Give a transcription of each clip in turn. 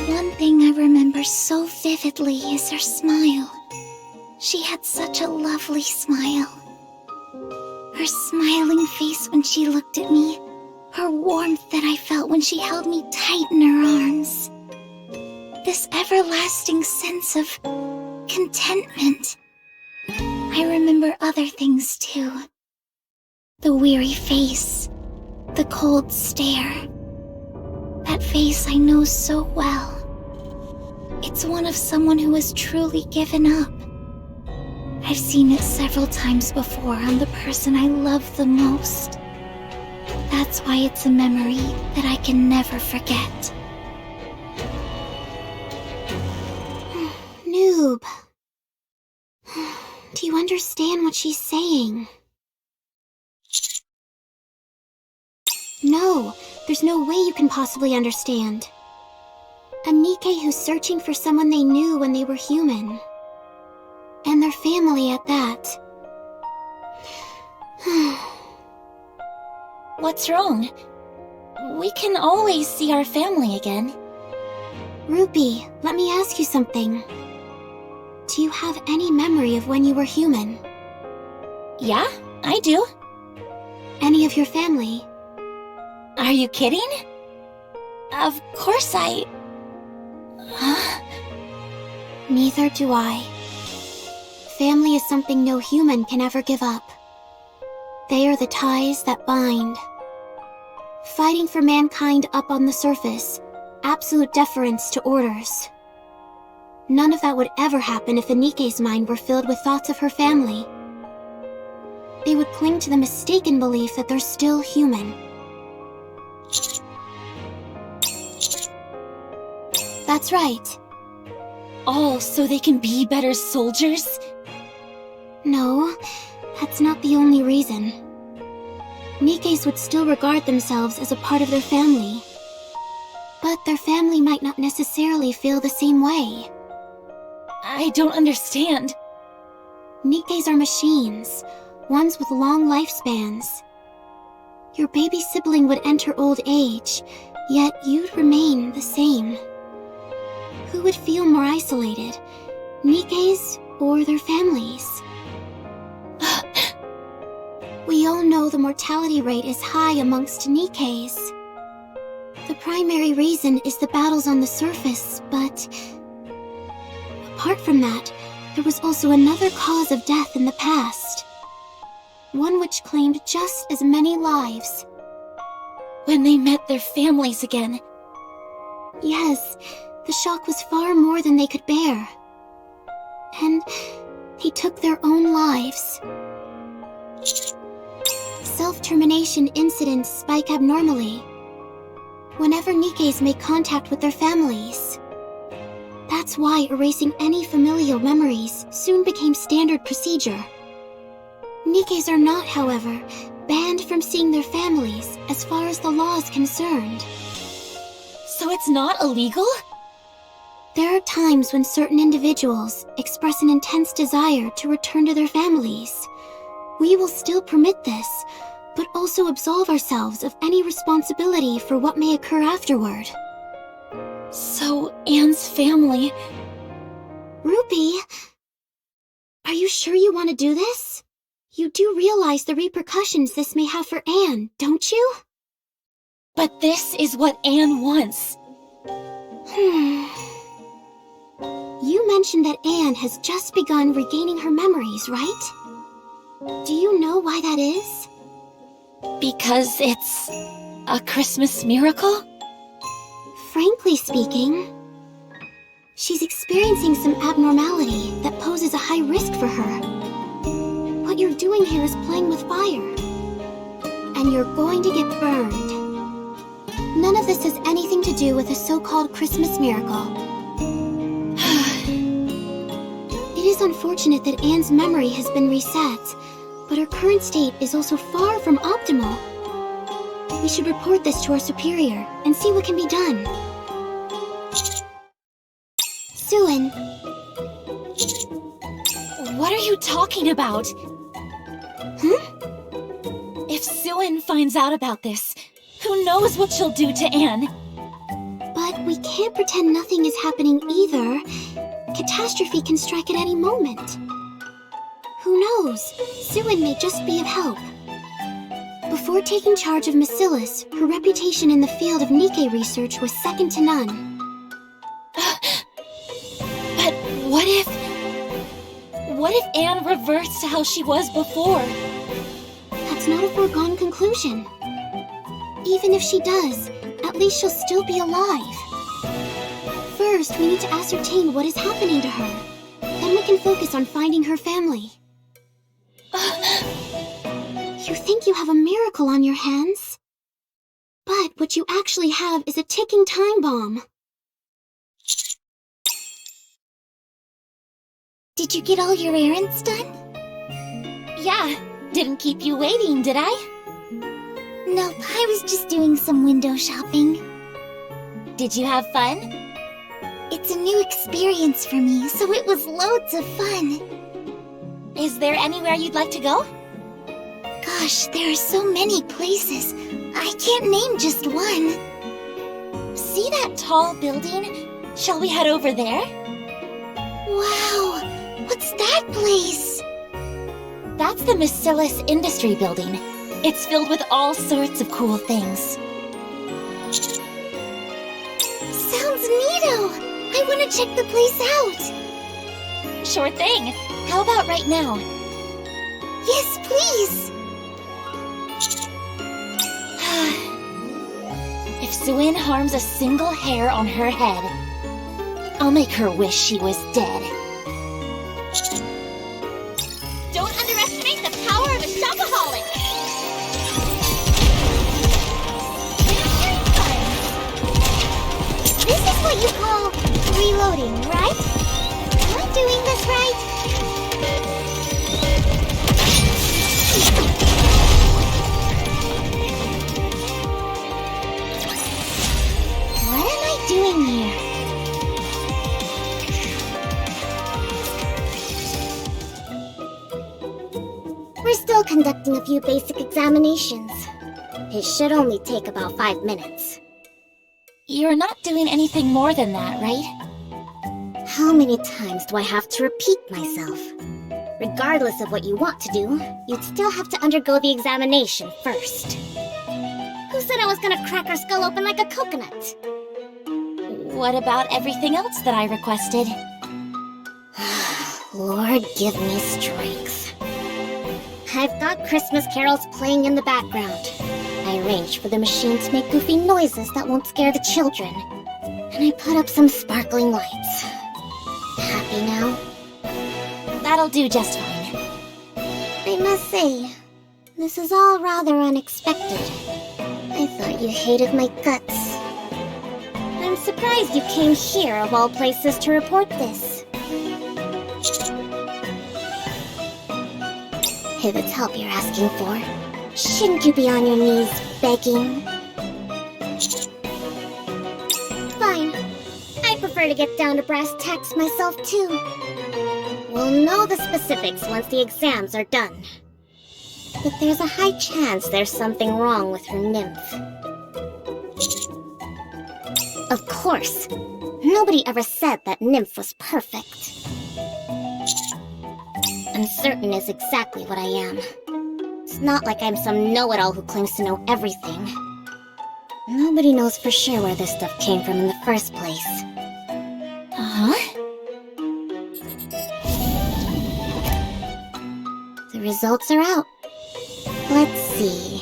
One thing I remember so vividly is her smile. She had such a lovely smile. Her smiling face when she looked at me, her warmth that I felt when she held me tight in her arms. This everlasting sense of contentment. I remember other things too. The weary face, the cold stare. That face I know so well. It's one of someone who has truly given up. I've seen it several times before on the person I love the most. That's why it's a memory that I can never forget. Noob. Do you understand what she's saying? No, there's no way you can possibly understand. A Nikke who's searching for someone they knew when they were human. And their family at that. What's wrong? We can always see our family again. Rupee, let me ask you something. Do you have any memory of when you were human? Yeah, I do. Any of your family? Are you kidding? Of course I... Huh? Neither do I. Family is something no human can ever give up. They are the ties that bind. Fighting for mankind up on the surface, absolute deference to orders. None of that would ever happen if a Nikke's mind were filled with thoughts of her family. They would cling to the mistaken belief that they're still human. That's right. Oh, so they can be better soldiers? No, that's not the only reason. Nikkes would still regard themselves as a part of their family. But their family might not necessarily feel the same way. I don't understand. Nikkes are machines, ones with long lifespans. Your baby sibling would enter old age, yet you'd remain the same. Who would feel more isolated, Nikkes or their families? We all know the mortality rate is high amongst Nikkes. The primary reason is the battles on the surface, but... apart from that, there was also another cause of death in the past. One which claimed just as many lives. When they met their families again. Yes, the shock was far more than they could bear. And they took their own lives. Self-termination incidents spike abnormally whenever Nikkes make contact with their families. That's why erasing any familial memories soon became standard procedure. Nikkes are not, however, banned from seeing their families as far as the law is concerned. So it's not illegal? There are times when certain individuals express an intense desire to return to their families. We will still permit this, but also absolve ourselves of any responsibility for what may occur afterward. So Anne's family... Rupee, are you sure you want to do this? You do realize the repercussions this may have for Anne, don't you? But this is what Anne wants. You mentioned that Anne has just begun regaining her memories, right? Do you know why that is? Because it's a Christmas miracle? Frankly speaking, she's experiencing some abnormality that poses a high risk for her. What you're doing here is playing with fire. And you're going to get burned. None of this has anything to do with a so-called Christmas miracle. It is unfortunate that Anne's memory has been reset, but her current state is also far from optimal. We should report this to our superior and see what can be done. Suin. What are you talking about? If Suin finds out about this, who knows what she'll do to Anne? But we can't pretend nothing is happening either. Catastrophe can strike at any moment. Who knows? Suin may just be of help. Before taking charge of Macillus, her reputation in the field of Nikke research was second to none. But what if Anne reverts to how she was before? That's not a foregone conclusion. Even if she does, at least she'll still be alive. First, we need to ascertain what is happening to her. Then we can focus on finding her family. You think you have a miracle on your hands? But what you actually have is a ticking time bomb. Did you get all your errands done? Yeah, didn't keep you waiting, did I? Nope, I was just doing some window shopping. Did you have fun? It's a new experience for me, so it was loads of fun. Is there anywhere you'd like to go? Gosh, there are so many places. I can't name just one. See that tall building? Shall we head over there? Wow, what's that place? That's the Macillus Industry Building. It's filled with all sorts of cool things. Sounds neato! I want to check the place out. Sure thing. How about right now? Yes, please. If Suin harms a single hair on her head, I'll make her wish she was dead. Don't underestimate the power of a shopaholic! This is what you call reloading, right? Am I doing this right? What am I doing here? We're still conducting a few basic examinations. It should only take about 5 minutes. You're not doing anything more than that, right? How many times do I have to repeat myself? Regardless of what you want to do, you'd still have to undergo the examination first. Who said I was gonna crack her skull open like a coconut? What about everything else that I requested? Lord, give me strength. I've got Christmas carols playing in the background. I arranged for the machine to make goofy noises that won't scare the children. And I put up some sparkling lights. Happy now? That'll do just fine. I must say, this is all rather unexpected. I thought you hated my guts. I'm surprised you came here, of all places, to report this. If it's help you're asking for, shouldn't you be on your knees begging? Fine. I prefer to get down to brass tacks myself, too. We'll know the specifics once the exams are done. But there's a high chance there's something wrong with her nymph. Of course, nobody ever said that nymph was perfect. Uncertain is exactly what I am. It's not like I'm some know-it-all who claims to know everything. Nobody knows for sure where this stuff came from in the first place. Huh? The results are out. Let's see.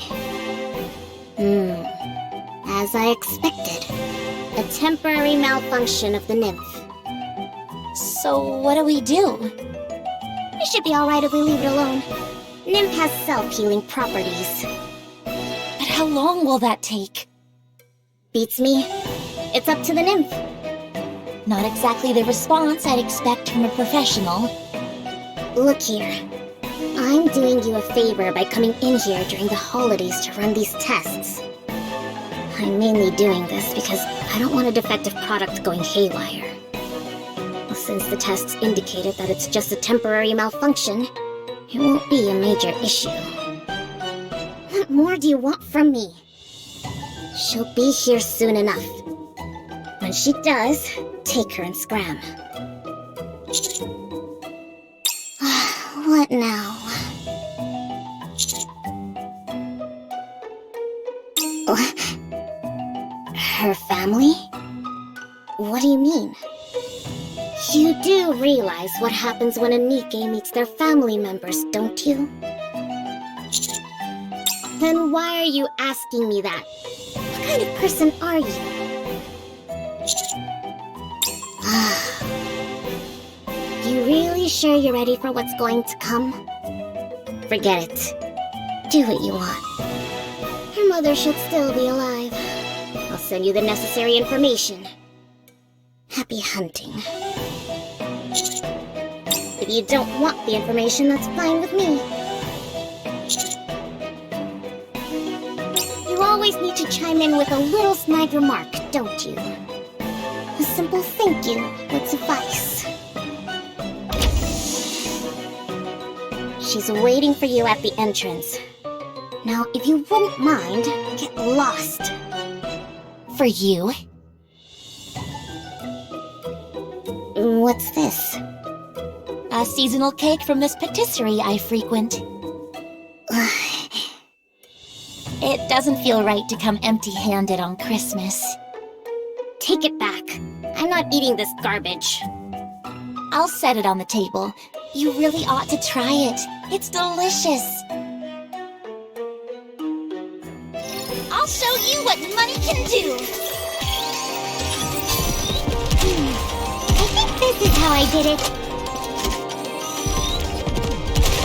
As I expected. A temporary malfunction of the nymph. So what do we do? It should be alright if we leave it alone. Nymph has self-healing properties. But how long will that take? Beats me. It's up to the nymph. Not exactly the response I'd expect from a professional. Look here. I'm doing you a favor by coming in here during the holidays to run these tests. I'm mainly doing this because I don't want a defective product going haywire. Since the tests indicated that it's just a temporary malfunction, it won't be a major issue. What more do you want from me? She'll be here soon enough. When when she does, take her and scram. What now? Her family? What do you mean? You do realize what happens when a Nikke meets their family members, don't you? Then why are you asking me that? What kind of person are you? You really sure you're ready for what's going to come? Forget it. Do what you want. Her mother should still be alive. I'll send you the necessary information. Happy hunting. If you don't want the information, that's fine with me. You always need to chime in with a little snide remark, don't you? A simple thank you would suffice. She's waiting for you at the entrance. Now, if you wouldn't mind, get lost. For you? What's this? A seasonal cake from this patisserie I frequent. It doesn't feel right to come empty-handed on Christmas. Take it back. I'm not eating this garbage. I'll set it on the table. You really ought to try it. It's delicious. I'll show you what money can do. I think this is how I did it.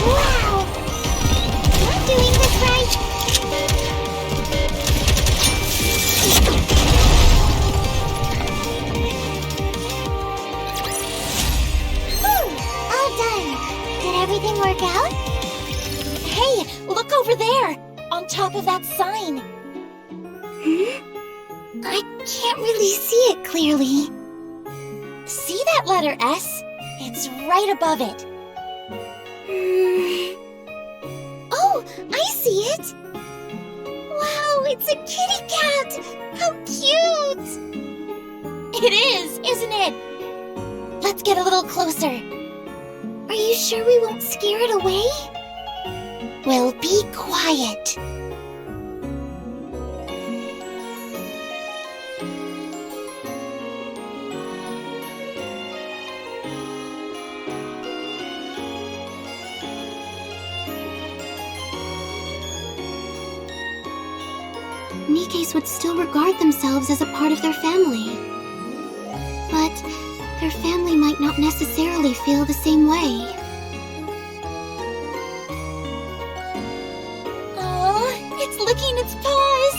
Wow! I'm doing this right. All done. Did everything work out? Hey, look over there, on top of that sign. I can't really see it clearly. See that letter S? It's right above it. Oh, I see it! Wow, it's a kitty cat! How cute! It is, isn't it? Let's get a little closer. Are you sure we won't scare it away? Well, be quiet. Nikkes would still regard themselves as a part of their family. But their family might not necessarily feel the same way. Oh, it's licking its paws.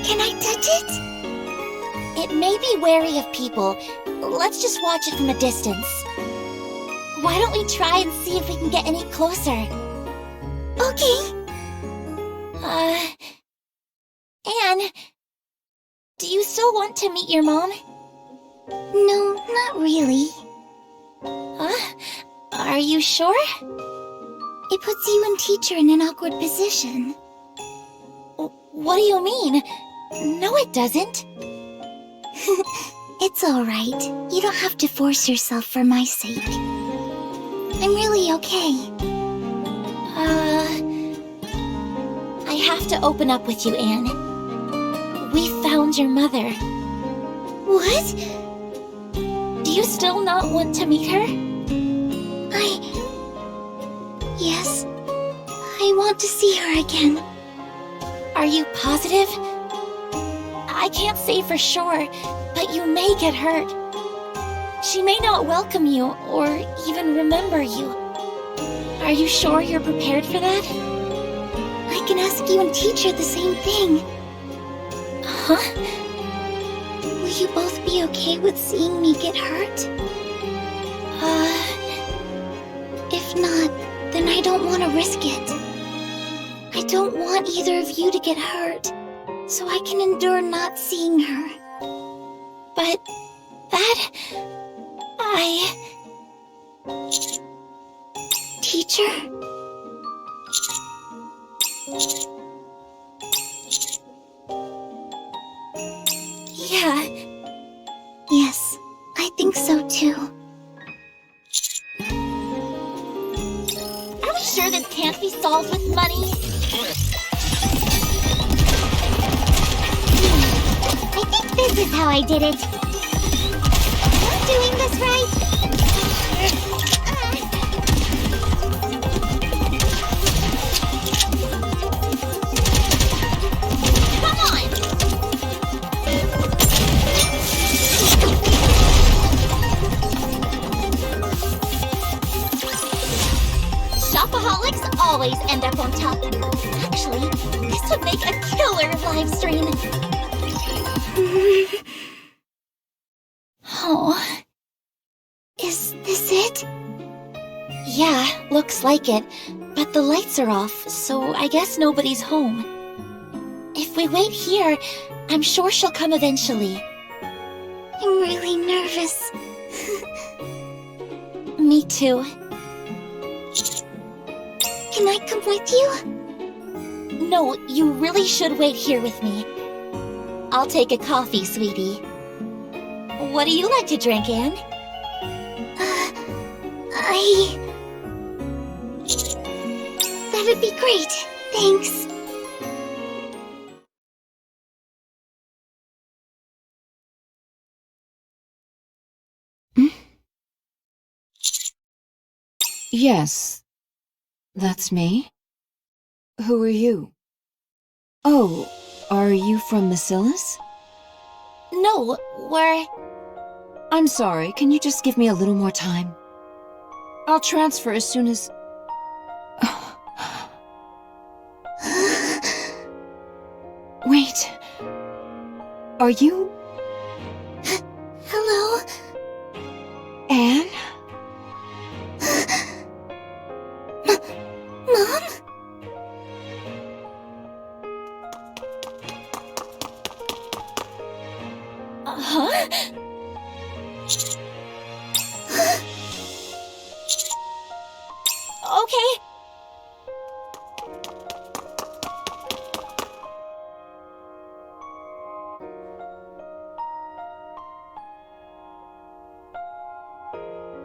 Can I touch it? It may be wary of people. Let's just watch it from a distance. Why don't we try and see if we can get any closer? Okay. Anne, do you still want to meet your mom? No, not really. Are you sure? It puts you and teacher in an awkward position. What do you mean? No, it doesn't. It's alright. You don't have to force yourself for my sake. I'm really okay. I have to open up with you, Anne. We found your mother. What? Do you still not want to meet her? Yes. I want to see her again. Are you positive? I can't say for sure, but you may get hurt. She may not welcome you or even remember you. Are you sure you're prepared for that? I can ask you and teacher the same thing. Huh? Will you both be okay with seeing me get hurt? If not, then I don't want to risk it. I don't want either of you to get hurt, so I can endure not seeing her. But that... Teacher? Yeah, think so too. Are we sure this can't be solved with money? I think this is how I did it. Am I doing this right? Come on! Shopaholics always end up on top. Actually, this would make a killer live stream. Oh. Is this it? Yeah, looks like it. But the lights are off, so I guess nobody's home. If we wait here, I'm sure she'll come eventually. I'm really nervous. Me too. Can I come with you? No, you really should wait here with me. I'll take a coffee, sweetie. What do you like to drink, Anne? That would be great. Thanks. Yes, that's me. Who are you? Oh, are you from Bacillus? No, we're... I'm sorry, can you just give me a little more time? I'll transfer as soon as... Wait. Are you... Hello? Anne? Mom? Huh? Okay.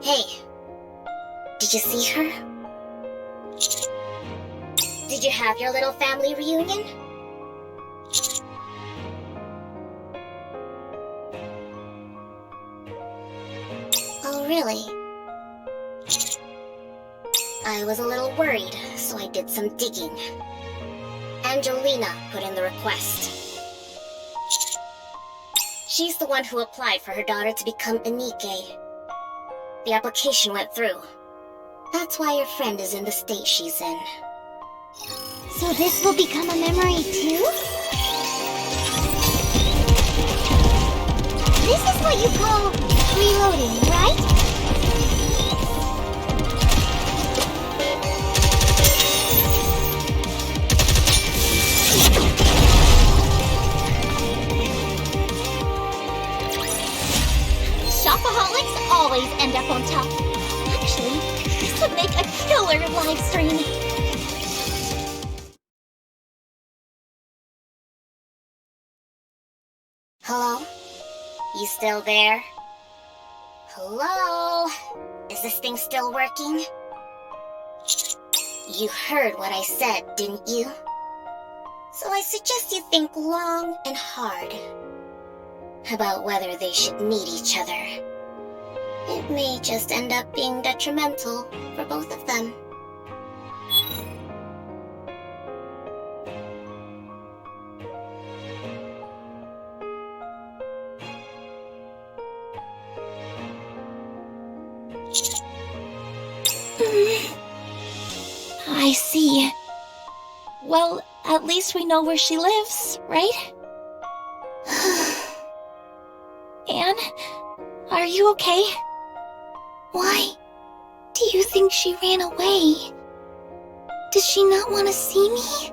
Hey, did you see her? Did you have your little family reunion? Oh, really? I was a little worried, so I did some digging. Angelina put in the request. She's the one who applied for her daughter to become a Nikke. The application went through. That's why your friend is in the state she's in. So this will become a memory too? This is what you call reloading, right? Shopaholics always end up on top. Actually, this would make a killer live stream. Hello? You still there? Hello? Is this thing still working? You heard what I said, didn't you? So I suggest you think long and hard about whether they should meet each other. It may just end up being detrimental for both of them. I see. Well, at least we know where she lives, right? Anne, are you okay? Why? Do you think she ran away? Does she not want to see me?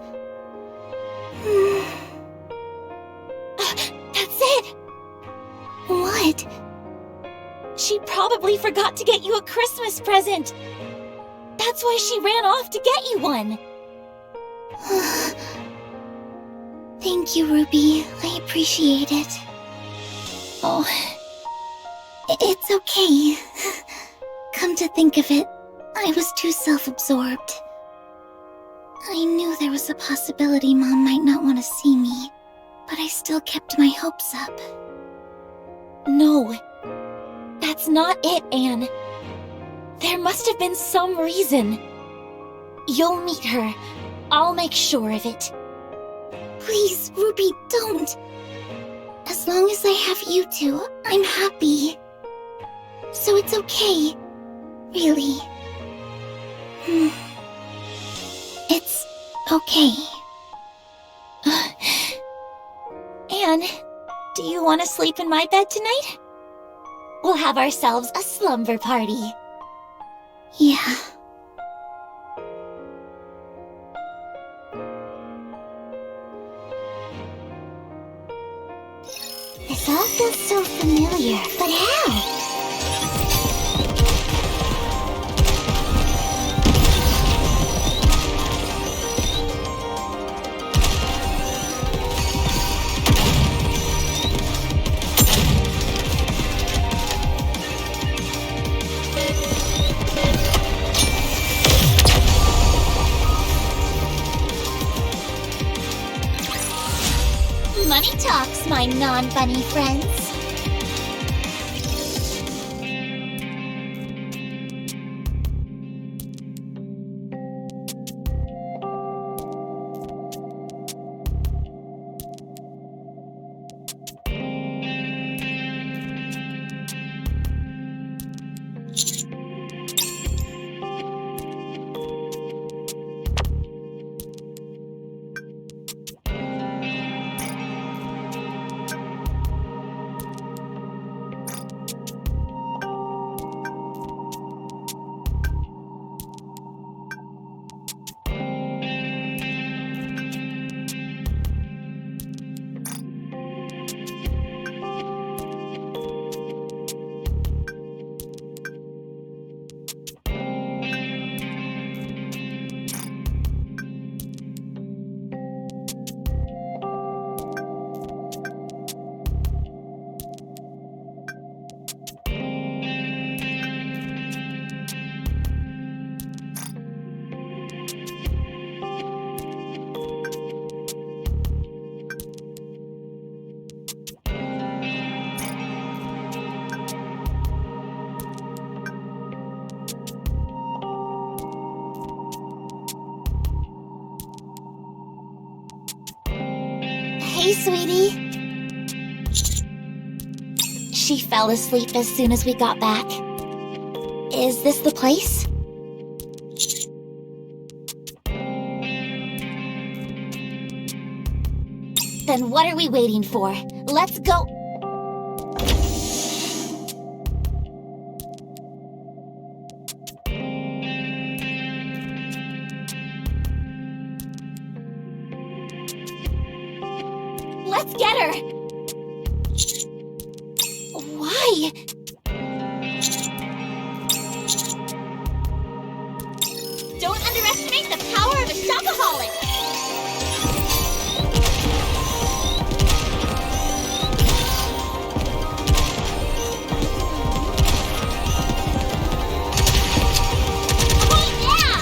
That's it! What? She probably forgot to get you a Christmas present. That's why she ran off to get you one. Thank you, Ruby. I appreciate it. Oh, It's okay. Come to think of it, I was too self-absorbed. I knew there was a possibility Mom might not want to see me, but I still kept my hopes up. No. That's not it, Anne. There must have been some reason. You'll meet her. I'll make sure of it. Please, Ruby, don't! As long as I have you two, I'm happy. So it's okay. Really. It's okay. Anne, do you want to sleep in my bed tonight? We'll have ourselves a slumber party. Yeah. This all feels so familiar, but how? Money talks, my non-bunny friends. Hey, sweetie. She fell asleep as soon as we got back. Is this the place? Then what are we waiting for? Let's go. Let's get her! Why? Don't underestimate the power of a shopaholic! Oh, yeah!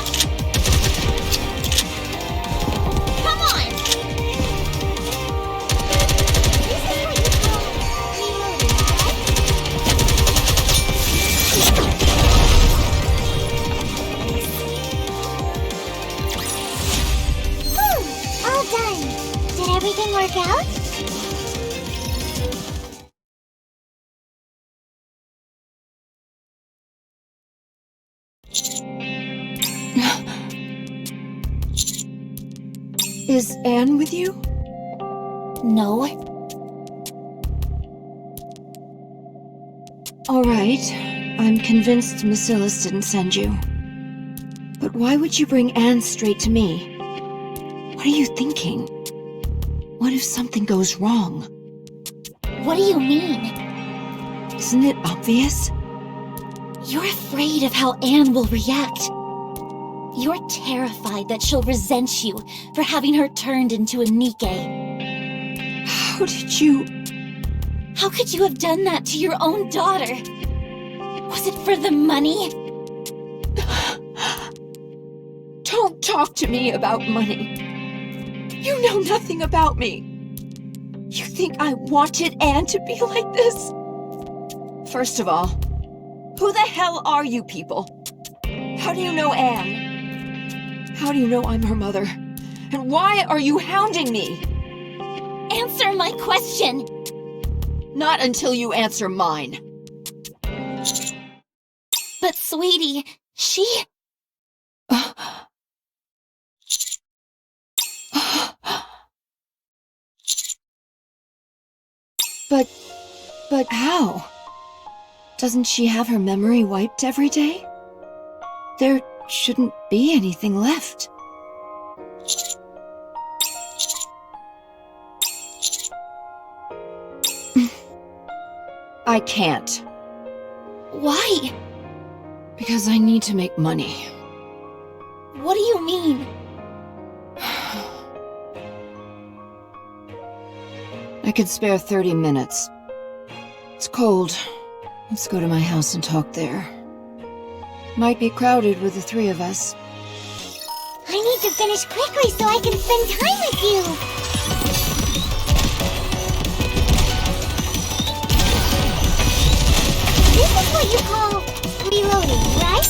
Come on! All done. Did everything work out? Is Anne with you? No. All right. I'm convinced Macilis didn't send you. But why would you bring Anne straight to me? What are you thinking? What if something goes wrong? What do you mean? Isn't it obvious? You're afraid of how Anne will react. You're terrified that she'll resent you for having her turned into a Nikke. How did you... How could you have done that to your own daughter? Was it for the money? Don't talk to me about money. You know nothing about me. You think I wanted Anne to be like this? First of all, who the hell are you people? How do you know Anne? How do you know I'm her mother? And why are you hounding me? Answer my question! Not until you answer mine. But sweetie, she... But how? Doesn't she have her memory wiped every day? There shouldn't be anything left. I can't. Why? Because I need to make money. What do you mean? I could spare 30 minutes. It's cold. Let's go to my house and talk there. Might be crowded with the three of us. I need to finish quickly so I can spend time with you. This is what you call reloading, right?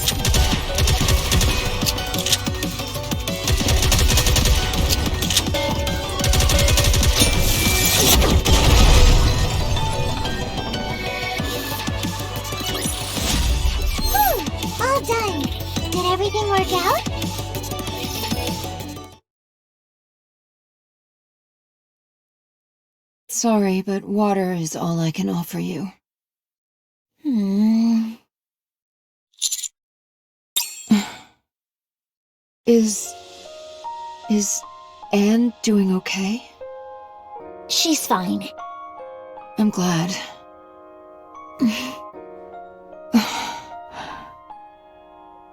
All done. Did everything work out? Sorry, but water is all I can offer you. Is Anne doing okay? She's fine. I'm glad.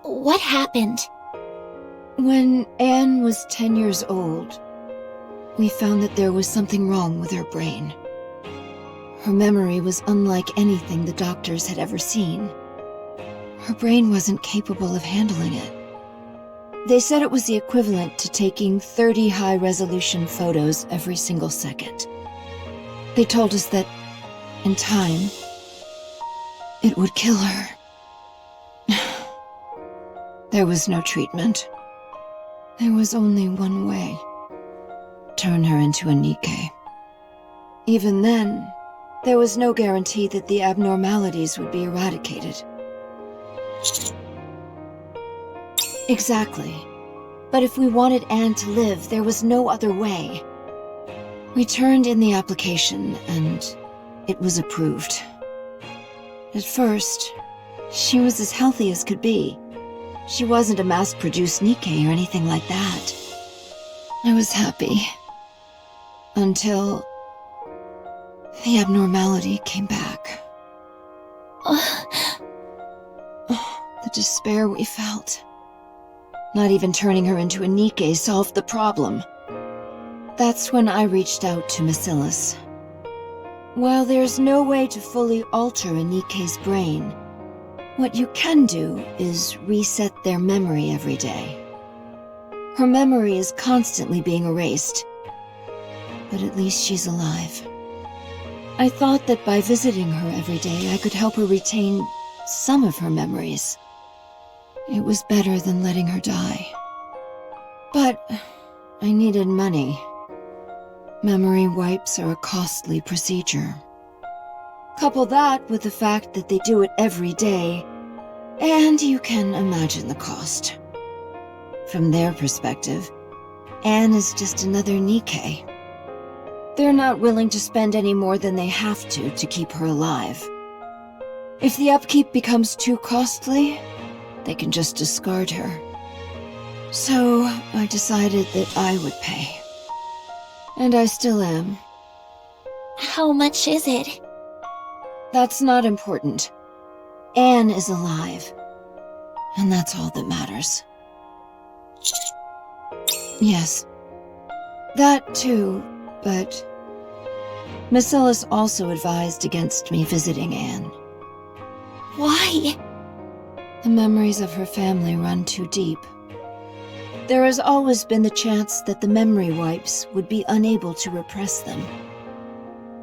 What happened? When Anne was 10 years old, we found that there was something wrong with her brain. Her memory was unlike anything the doctors had ever seen. Her brain wasn't capable of handling it. They said it was the equivalent to taking 30 high-resolution photos every single second. They told us that, in time, it would kill her. There was no treatment. There was only one way. Turn her into a Nikke. Even then, there was no guarantee that the abnormalities would be eradicated. Exactly. But if we wanted Anne to live, there was no other way. We turned in the application, and it was approved. At first, she was as healthy as could be. She wasn't a mass-produced Nikke or anything like that. I was happy. Until the abnormality came back. The despair we felt. Not even turning her into a Nikke solved the problem. That's when I reached out to Masilis. While there's no way to fully alter a Nikke's brain, what you can do is reset their memory every day. Her memory is constantly being erased, but at least she's alive. I thought that by visiting her every day, I could help her retain some of her memories. It was better than letting her die. But I needed money. Memory wipes are a costly procedure. Couple that with the fact that they do it every day, and you can imagine the cost. From their perspective, Anne is just another Nikke. They're not willing to spend any more than they have to keep her alive. If the upkeep becomes too costly, they can just discard her. So I decided that I would pay. And I still am. How much is it? That's not important. Anne is alive. And that's all that matters. Yes. That too, but Miss Ellis also advised against me visiting Anne. Why? The memories of her family run too deep. There has always been the chance that the memory wipes would be unable to repress them.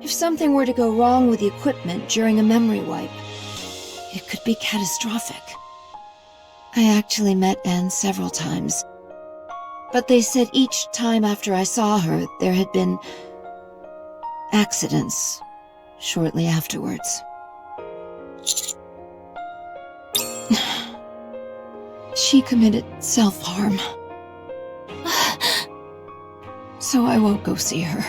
If something were to go wrong with the equipment during a memory wipe, it could be catastrophic. I actually met Anne several times, but they said each time after I saw her, there had been accidents shortly afterwards. She committed self-harm. So I won't go see her.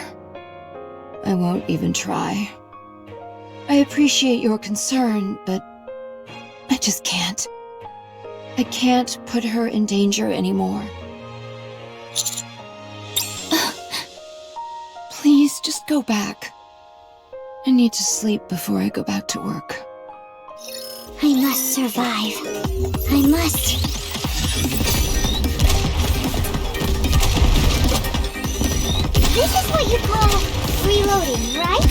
I won't even try. I appreciate your concern, but I just can't. I can't put her in danger anymore. Please, just go back. I need to sleep before I go back to work. I must survive. I must. This is what you call reloading, right?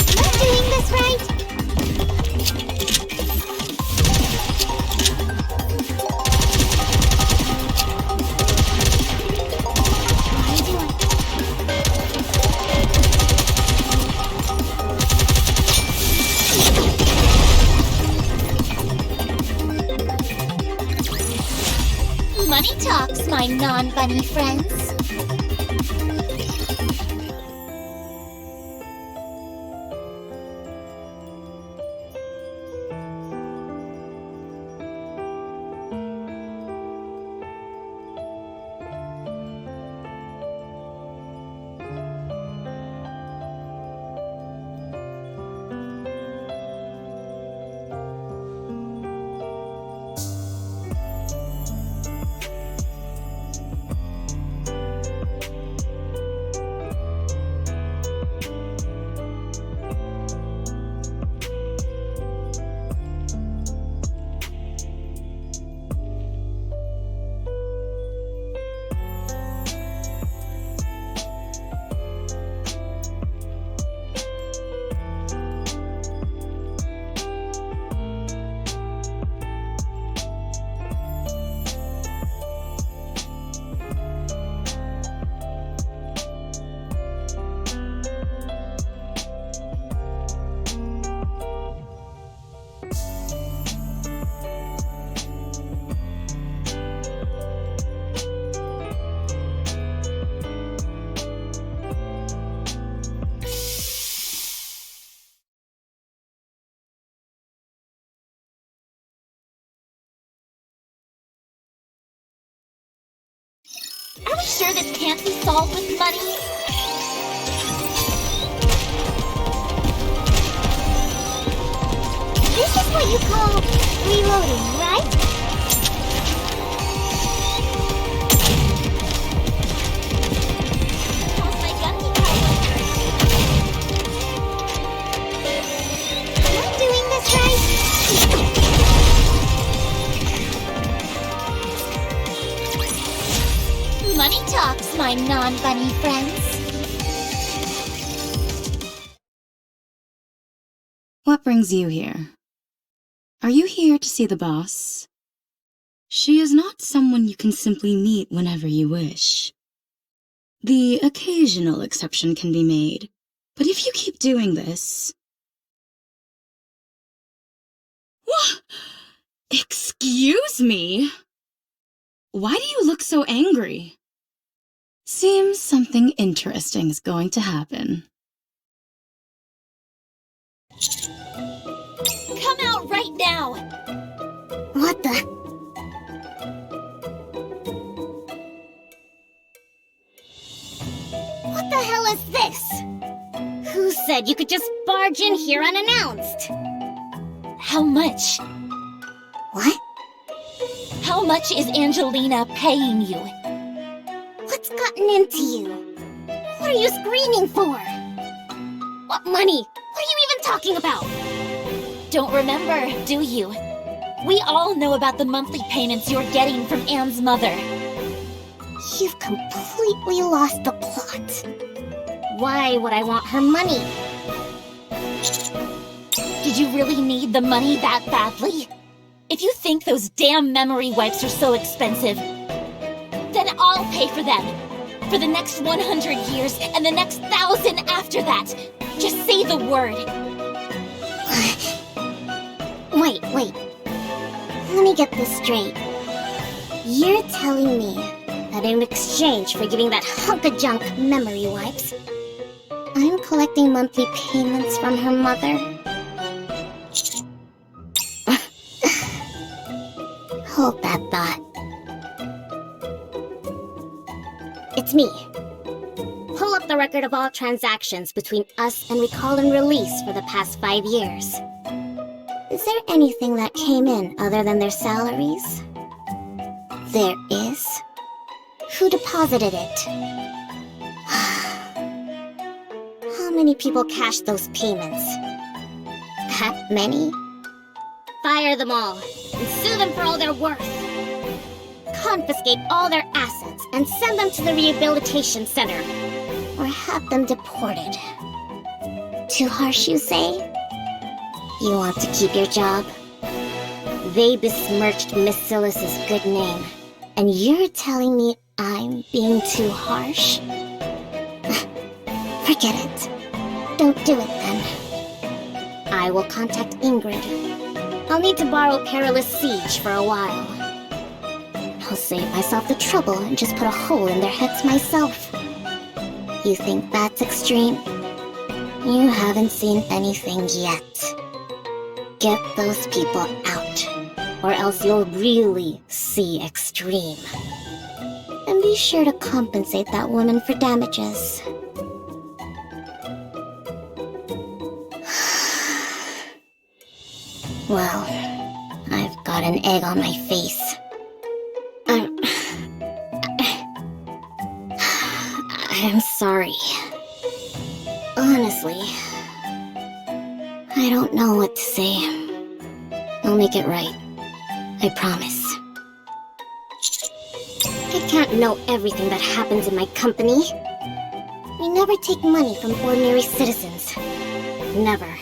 Am I doing this right? What are you doing? Money talks, my non-bunny friends. Are we sure this can't be solved with money? This is what you call reloading, right? How's my gun department? Am I doing this right? Money talks, my non-bunny friends. What brings you here? Are you here to see the boss? She is not someone you can simply meet whenever you wish. The occasional exception can be made, but if you keep doing this... What? Excuse me? Why do you look so angry? Seems something interesting is going to happen. Come out right now! What the? What the hell is this? Who said you could just barge in here unannounced? How much? What? How much is Angelina paying you? What's gotten into you? What are you screaming for? What money? What are you even talking about? Don't remember, do you? We all know about the monthly payments you're getting from Anne's mother. You've completely lost the plot. why would I want her money? Did you really need the money that badly? If you think those damn memory wipes are so expensive, then I'll pay for them. For the next 100 years and the next 1,000 after that. Just say the word. Wait. Let me get this straight. You're telling me that in exchange for giving that hunk of junk memory wipes, I'm collecting monthly payments from her mother? Hold that thought. It's me. Pull up the record of all transactions between us and Recall and Release for the past 5 years. Is there anything that came in other than their salaries? There is. Who deposited it? How many people cashed those payments? That many? Fire them all and sue them for all they're worth. Confiscate all their assets and send them to the rehabilitation center. Or have them deported. Too harsh, you say? You want to keep your job? They besmirched Miss Silas's good name. And you're telling me I'm being too harsh? Forget it. Don't do it then. I will contact Ingrid. I'll need to borrow Perilous Siege for a while. I'll save myself the trouble and just put a hole in their heads myself. You think that's extreme? You haven't seen anything yet. Get those people out, or else you'll really see extreme. And be sure to compensate that woman for damages. Well, I've got an egg on my face. I'm sorry. Honestly, I don't know what to say. I'll make it right. I promise. I can't know everything that happens in my company. We never take money from ordinary citizens. Never.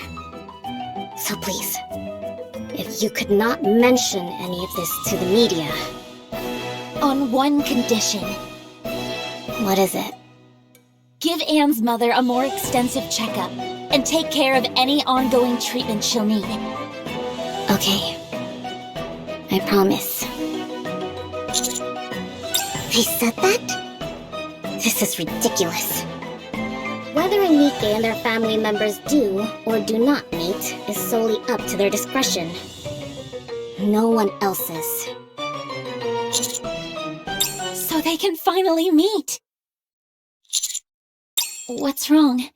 So please, if you could not mention any of this to the media. On one condition. What is it? Give Anne's mother a more extensive checkup and take care of any ongoing treatment she'll need. Okay. I promise. They said that? This is ridiculous. Whether Nikke and their family members do or do not meet is solely up to their discretion. No one else's. So they can finally meet. What's wrong?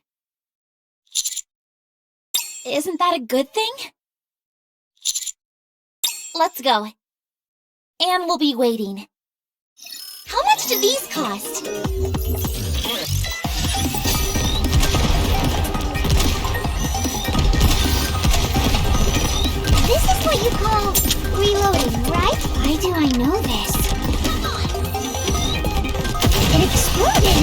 Isn't that a good thing? Let's go. Anne will be waiting. How much do these cost? This is what you call reloading, right? Why do I know this? It exploded!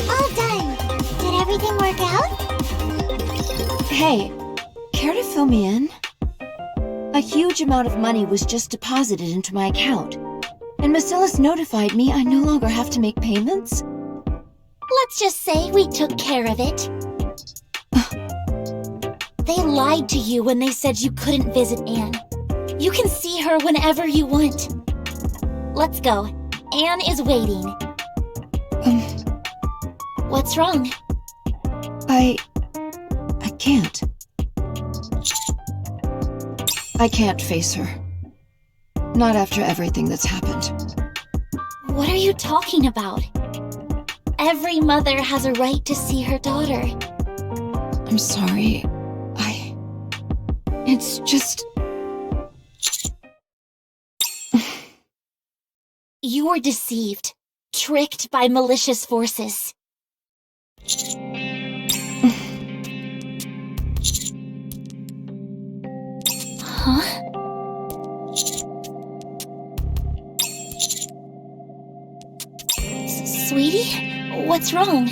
All done! Did everything work out? Hey, care to fill me in? A huge amount of money was just deposited into my account, and Bacillus notified me I no longer have to make payments? Let's just say we took care of it. They lied to you when they said you couldn't visit Anne. You can see her whenever you want. Let's go. Anne is waiting. What's wrong? I can't. I can't face her. Not after everything that's happened. What are you talking about? Every mother has a right to see her daughter. I'm sorry. It's just... You were deceived, tricked by malicious forces. Huh? Sweetie? What's wrong?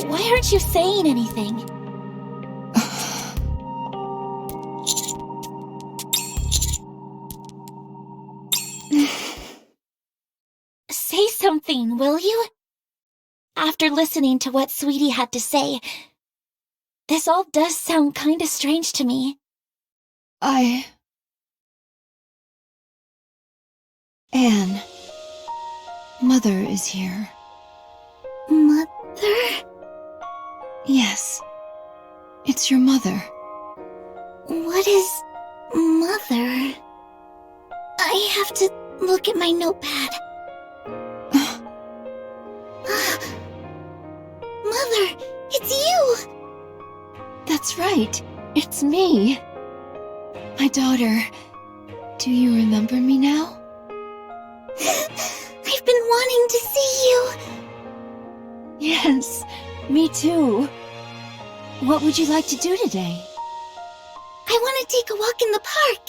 Why aren't you saying anything? Say something, will you? After listening to what Sweetie had to say, this all does sound kinda strange to me. Anne. Mother is here. Mother? Yes. It's your mother. What is Mother? I have to look at my notepad. Mother, it's you! That's right. It's me. My daughter. Do you remember me now? I've been wanting to see you. Yes, me too. What would you like to do today? I want to take a walk in the park.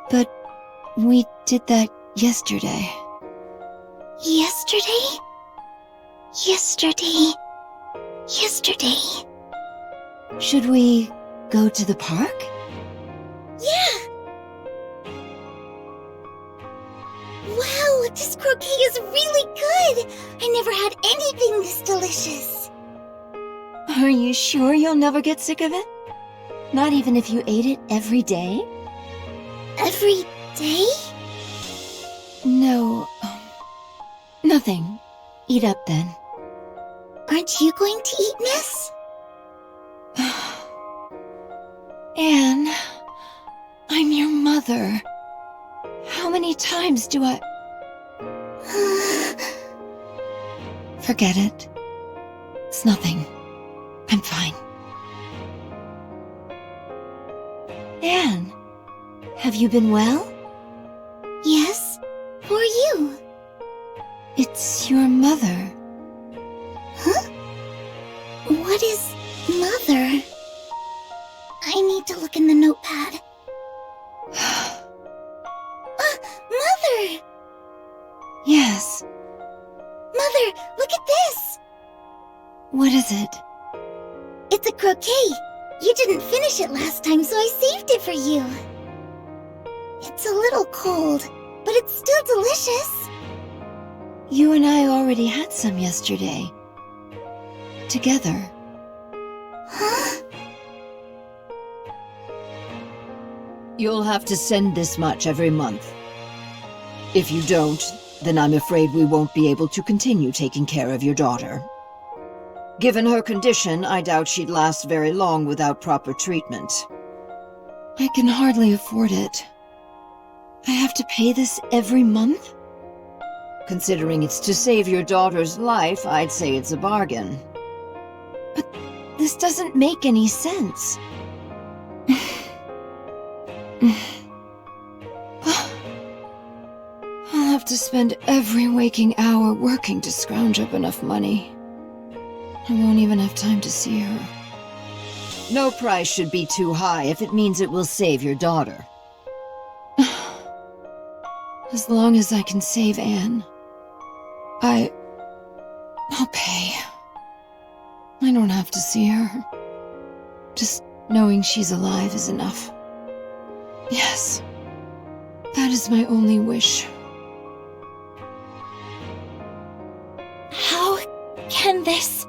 But we did that yesterday. Yesterday? Yesterday. Should we go to the park? Yeah! Wow, this croquet is really good! I never had anything this delicious. Are you sure you'll never get sick of it? Not even if you ate it every day? Every day? No, nothing. Eat up then. Aren't you going to eat, miss? Anne, I'm your mother. How many times do I... Forget it. It's nothing. I'm fine. Anne, have you been well? Yes? Who are you? It's your mother. Huh? What is Mother? I need to look in the notepad. Mother! Yes. Mother, look at this! What is it? It's a croquet. You didn't finish it last time, so I saved it for you. It's a little cold, but it's still delicious. You and I already had some yesterday. Together. Huh? You'll have to send this much every month. If you don't, then I'm afraid we won't be able to continue taking care of your daughter. Given her condition, I doubt she'd last very long without proper treatment. I can hardly afford it. I have to pay this every month? Considering it's to save your daughter's life, I'd say it's a bargain. But this doesn't make any sense. I'll have to spend every waking hour working to scrounge up enough money. I won't even have time to see her. No price should be too high if it means it will save your daughter. As long as I can save Anne, I'll pay. I don't have to see her. Just knowing she's alive is enough. Yes, that is my only wish. How can this...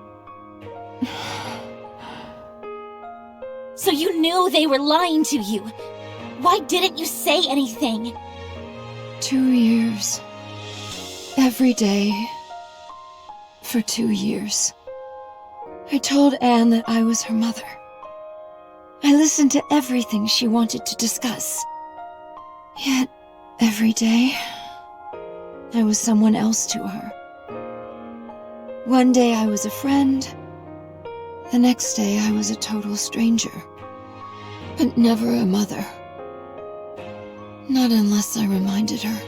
So you knew they were lying to you. Why didn't you say anything? 2 years. Every day. For 2 years. I told Anne that I was her mother. I listened to everything she wanted to discuss. Yet, every day, I was someone else to her. One day I was a friend. The next day I was a total stranger. But never a mother. Not unless I reminded her.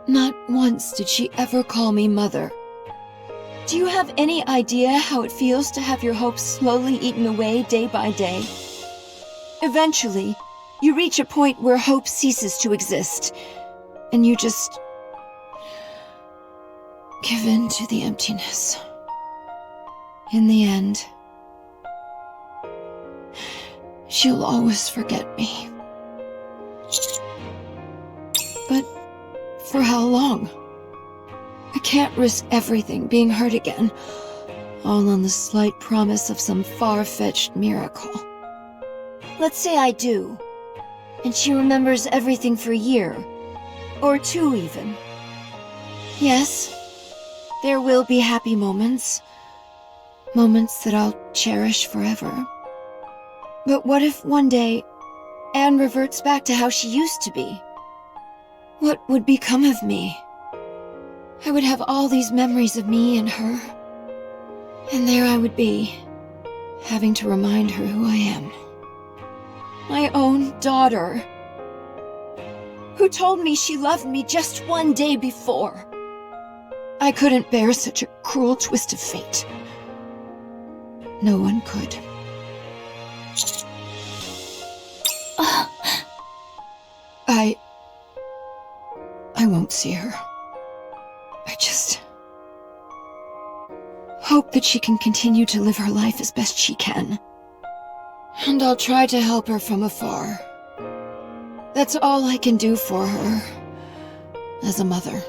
Not once did she ever call me mother. Do you have any idea how it feels to have your hopes slowly eaten away day by day? Eventually, you reach a point where hope ceases to exist, and you just give in to the emptiness. In the end, she'll always forget me. But for how long? I can't risk everything being hurt again, all on the slight promise of some far-fetched miracle. Let's say I do, and she remembers everything for a year, or 2 even. Yes, there will be happy moments, moments that I'll cherish forever. But what if one day Anne reverts back to how she used to be? What would become of me? I would have all these memories of me and her, and there I would be, having to remind her who I am. My own daughter, who told me she loved me just 1 day before. I couldn't bear such a cruel twist of fate. No one could. I won't see her. I just hope that she can continue to live her life as best she can. And I'll try to help her from afar. That's all I can do for her, as a mother.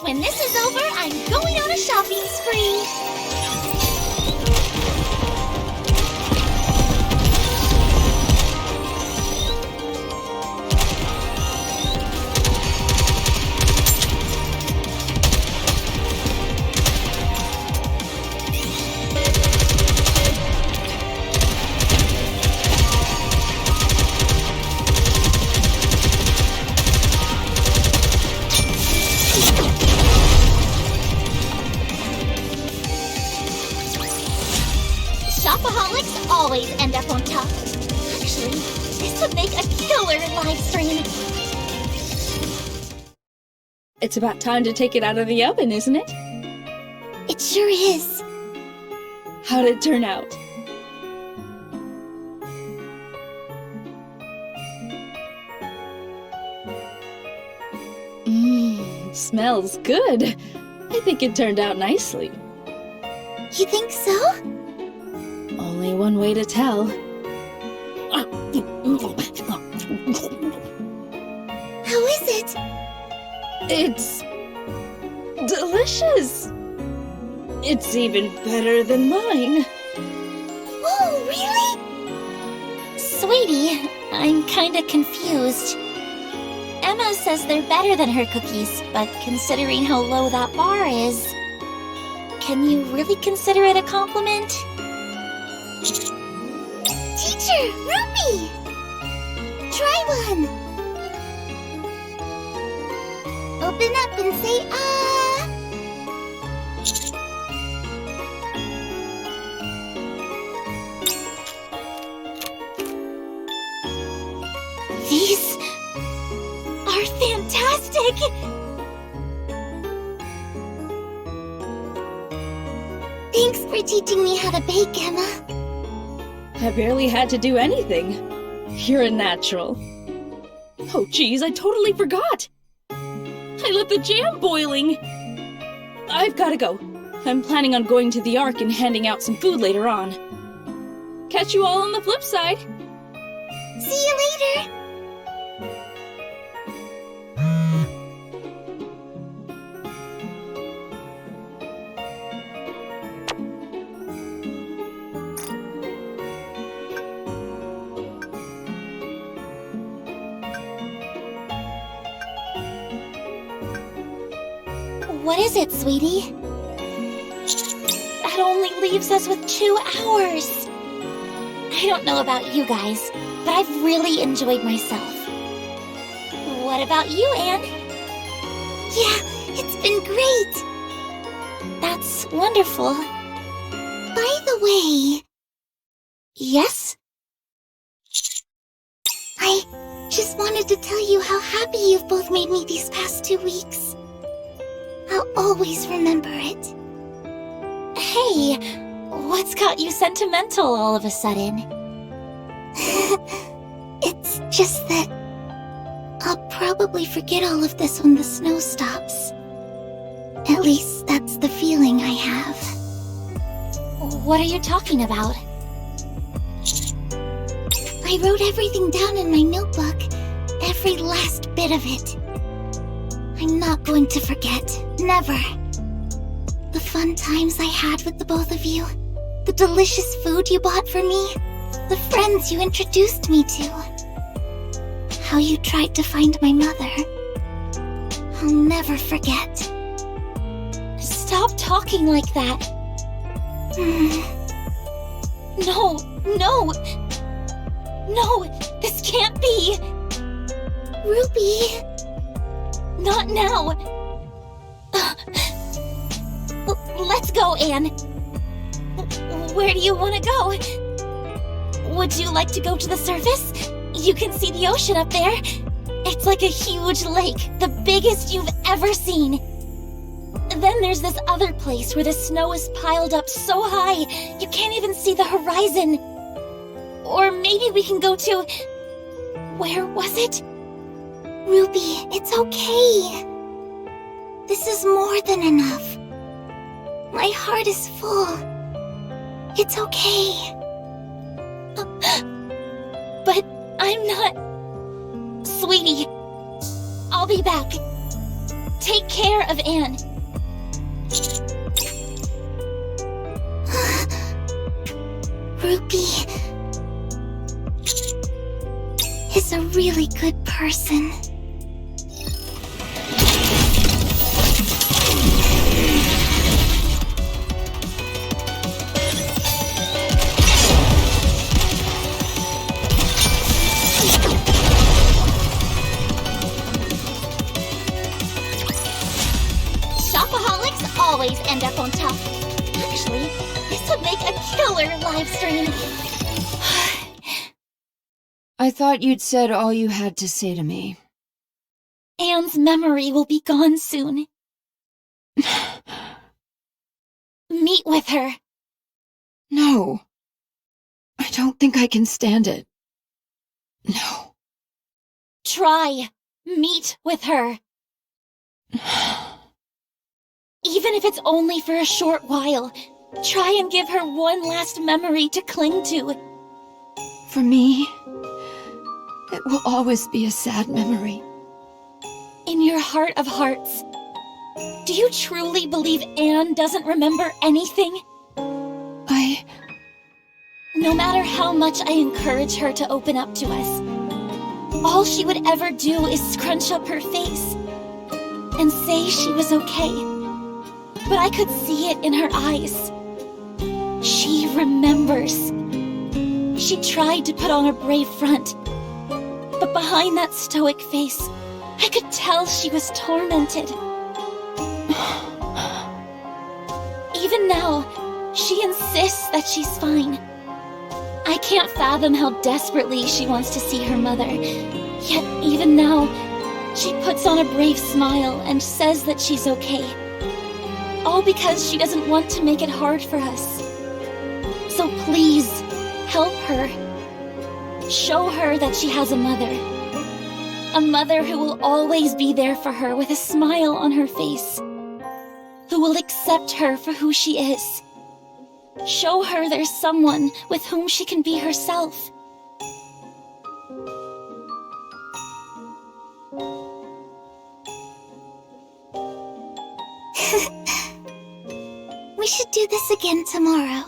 When this is over, I'm going on a shopping spree. Shopaholics always end up on top. Actually, this would make a killer live stream. It's about time to take it out of the oven, isn't it? It sure is. How'd it turn out? Smells good. I think it turned out nicely. You think so? Only one way to tell. How is it? It's delicious. It's even better than mine. Whoa, really? Sweetie, I'm kinda confused. Emma says they're better than her cookies, but considering how low that bar is, can you really consider it a compliment? Teacher, Ruby! Try one! Open up and say ah! These are fantastic! Thanks for teaching me how to bake, Emma. I barely had to do anything. You're a natural. Oh geez, I totally forgot! I left the jam boiling! I've gotta go. I'm planning on going to the Ark and handing out some food later on. Catch you all on the flip side! See you later! What is it, sweetie? That only leaves us with 2 hours. I don't know about you guys, but I've really enjoyed myself. What about you, Anne? Yeah, it's been great. That's wonderful. By the way, Yes? I just wanted to tell you how happy you've both made me these past 2 weeks. I'll always remember it. Hey, what's got you sentimental all of a sudden? It's just that I'll probably forget all of this when the snow stops. At least that's the feeling I have. What are you talking about? I wrote everything down in my notebook, every last bit of it. I'm not going to forget, never. The fun times I had with the both of you, the delicious food you bought for me, the friends you introduced me to. How you tried to find my mother. I'll never forget. Stop talking like that. No, no! No, this can't be! Ruby! Not now! Let's go, Anne. Where do you want to go? Would you like to go to the surface? You can see the ocean up there. It's like a huge lake, the biggest you've ever seen. Then there's this other place where the snow is piled up so high, you can't even see the horizon. Or maybe we can go to... Where was it? Ruby, it's okay. This is more than enough. My heart is full. It's okay. But I'm not... Sweetie, I'll be back. Take care of Anne. Ruby is a really good person. Shopaholics always end up on top. Actually, this would make a killer live stream. I thought you'd said all you had to say to me. Anne's memory will be gone soon. Meet with her. No. I don't think I can stand it. No. Try. Meet with her. Even if it's only for a short while, try and give her one last memory to cling to. For me, it will always be a sad memory. In your heart of hearts, do you truly believe Anne doesn't remember anything? No matter how much I encourage her to open up to us, all she would ever do is scrunch up her face and say she was okay. But I could see it in her eyes. She remembers. She tried to put on a brave front, but behind that stoic face, I could tell she was tormented. Even now, she insists that she's fine. I can't fathom how desperately she wants to see her mother. Yet even now, she puts on a brave smile and says that she's okay. All because she doesn't want to make it hard for us. So please, help her. Show her that she has a mother. A mother who will always be there for her with a smile on her face. Who will accept her for who she is. Show her there's someone with whom she can be herself. We should do this again tomorrow.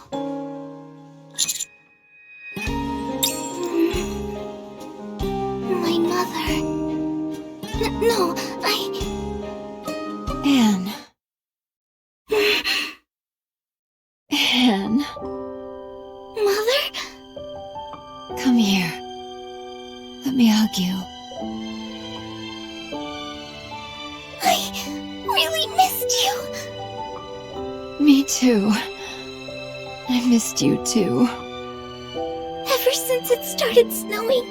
My mother... No, Anne. Anne. Mother? Come here. Let me hug you. really missed you. Me too. I missed you too. Ever since it started snowing,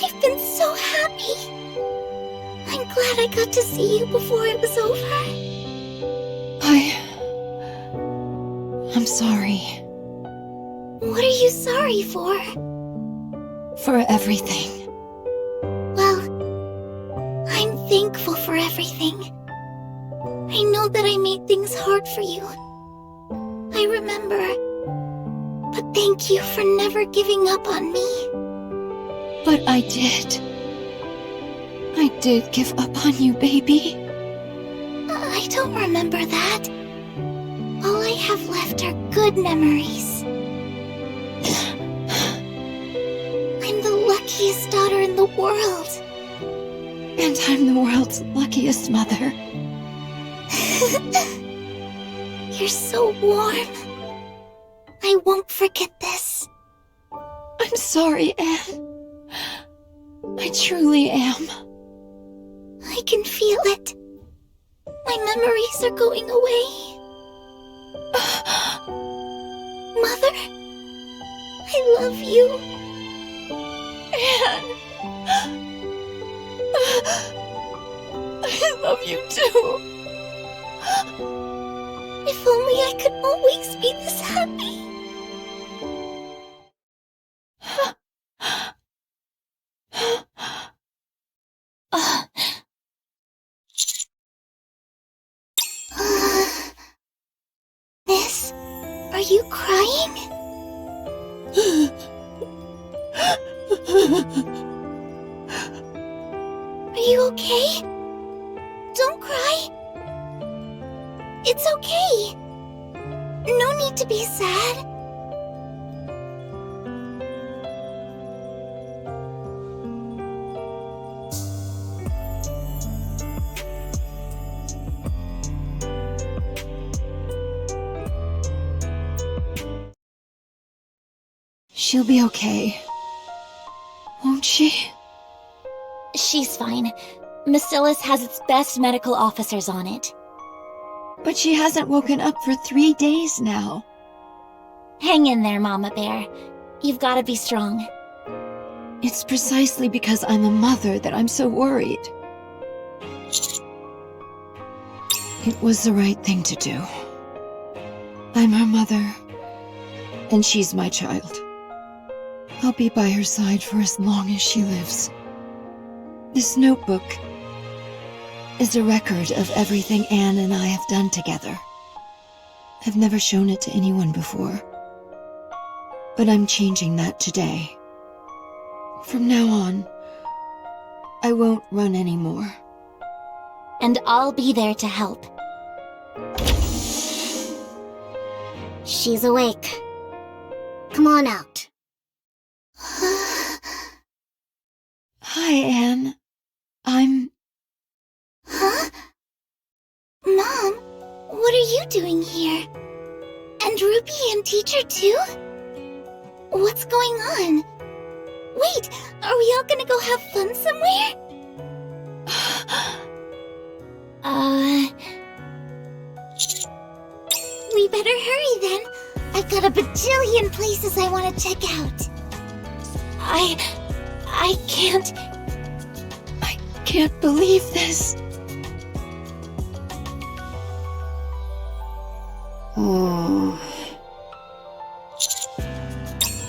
I've been so happy. I'm glad I got to see you before it was over. I'm sorry. What are you sorry for? For everything. Well, I'm thankful for everything. I know that I made things hard for you. I remember. But thank you for never giving up on me. But I did. I did give up on you, baby. I don't remember that. All I have left are good memories. I'm the luckiest daughter in the world. And I'm the world's luckiest mother. You're so warm. I won't forget this. I'm sorry, Anne. I truly am. I can feel it. My memories are going away. Mother, I love you. Anne. I love you too. If only I could always be this happy. Miss, are you crying? Are you okay? Don't cry. It's okay. No need to be sad. She'll be okay. Won't she? She's fine. Macilis has its best medical officers on it. But she hasn't woken up for 3 days now. Hang in there, Mama Bear. You've got to be strong. It's precisely because I'm a mother that I'm so worried. It was the right thing to do. I'm her mother, and she's my child. I'll be by her side for as long as she lives. This notebook is a record of everything Anne and I have done together. I've never shown it to anyone before, but I'm changing that today. From now on, I won't run anymore. And I'll be there to help. She's awake. Come on out. Hi, Anne. Huh? Mom, what are you doing here? And Ruby and teacher too? What's going on? Wait, are we all gonna go have fun somewhere? We better hurry then. I've got a bajillion places I want to check out. I can't... I can't believe this.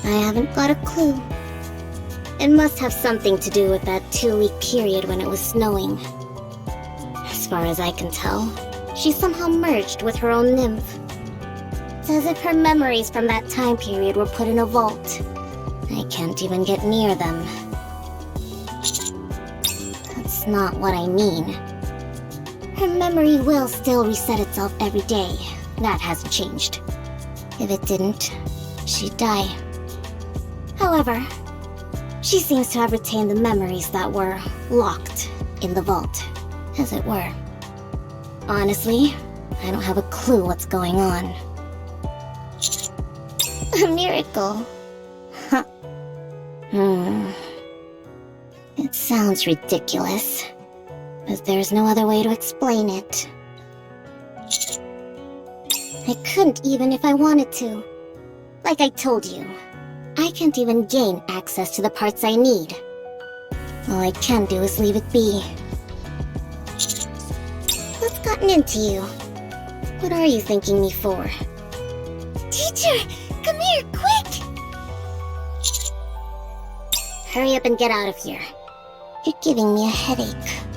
I haven't got a clue. It must have something to do with that 2-week period when it was snowing. As far as I can tell, she somehow merged with her own nymph. It's as if her memories from that time period were put in a vault. I can't even get near them. That's not what I mean. Her memory will still reset itself every day. That hasn't changed. If it didn't, she'd die. However, she seems to have retained the memories that were locked in the vault, as it were. Honestly, I don't have a clue what's going on. A miracle. Huh. It sounds ridiculous, but there's no other way to explain it. I couldn't even if I wanted to. Like I told you, I can't even gain access to the parts I need. All I can do is leave it be. What's gotten into you? What are you thanking me for? Teacher, come here, quick! Hurry up and get out of here. You're giving me a headache.